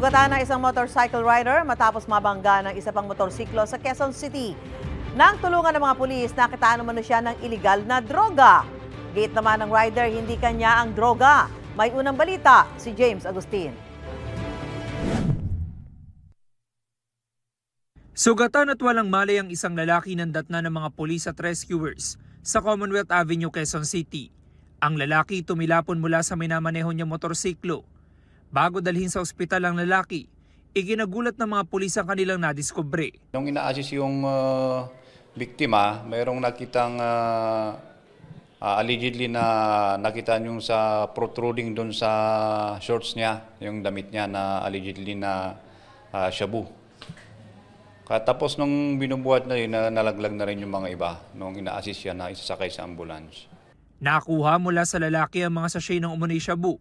Sugatan ng isang motorcycle rider matapos mabangga ng isa pang motorsiklo sa Quezon City. Nang tulungan ng mga pulis, nakitaan naman siya ng iligal na droga. Gate naman ng rider, hindi kanya ang droga. May unang balita, si James Agustin. Sugatan at walang malay ang isang lalaki ng datna ng mga pulis at rescuers sa Commonwealth Avenue, Quezon City. Ang lalaki tumilapon mula sa minamaneho niyang motorsiklo. Bago dalhin sa ospital ang lalaki, iginagulat ng mga pulis ang kanilang nadiskubre. Nung ina-assist yung biktima, mayroong nakitang allegedly na nakita yung sa protruding doon sa shorts niya, yung damit niya na allegedly na shabu. Tapos nung binubuhat na yun, nalaglag na rin yung mga iba nung ina-assist siya na isasakay sa ambulance. Nakuha mula sa lalaki ang mga sachet ng umano'y shabu,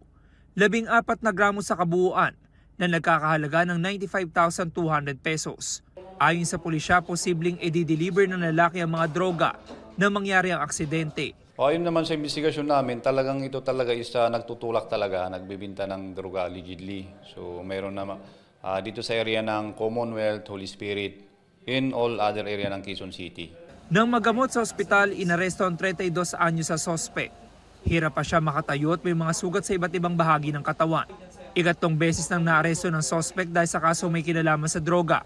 14 na gramo sa kabuuan na nagkakahalaga ng 95,200 pesos. Ayon sa pulisya, posibleng i-deliver ng lalaki ang mga droga na mangyari ang aksidente. Ayon naman sa investigasyon namin, talagang ito talaga is nagtutulak talaga, nagbibinta ng droga allegedly. So mayroon naman dito sa area ng Commonwealth, Holy Spirit, in all other area ng Quezon City. Nang magamot sa ospital, inaresto ang 32 anyos sa sospek. Hirap pa siya makatayo at may mga sugat sa iba't ibang bahagi ng katawan. Ikatlong beses nang naaresto ng sospek dahil sa kaso may kinalaman sa droga.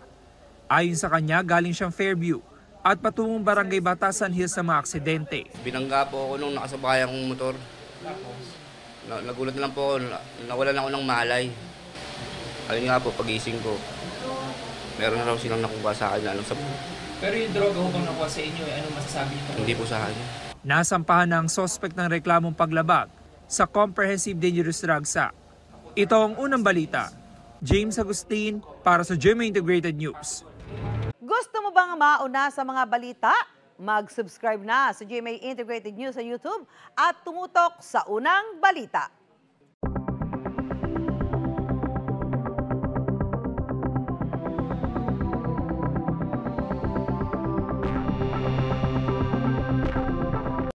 Ayon sa kanya, galing siyang Fairview at patungong Barangay Batasan Hills sa mga aksidente. Binangga po ako nung nakasabay akong motor. Nagulat na lang po ako, nawalan ako ng malay. Ayun nga po, pag-ising ko, meron na raw silang nakuha sa akin na alam sa... Pero yung droga ho bang nakuha sa inyo, ano masasabi niyo? Hindi po sa akin. Nasampahan na ang sospek ng reklamong paglabag sa Comprehensive Dangerous Drugs Act. Ito ang unang balita. James Agustin para sa GMA Integrated News. Gusto mo bang mauna sa mga balita? Mag-subscribe na sa GMA Integrated News sa YouTube at tumutok sa unang balita.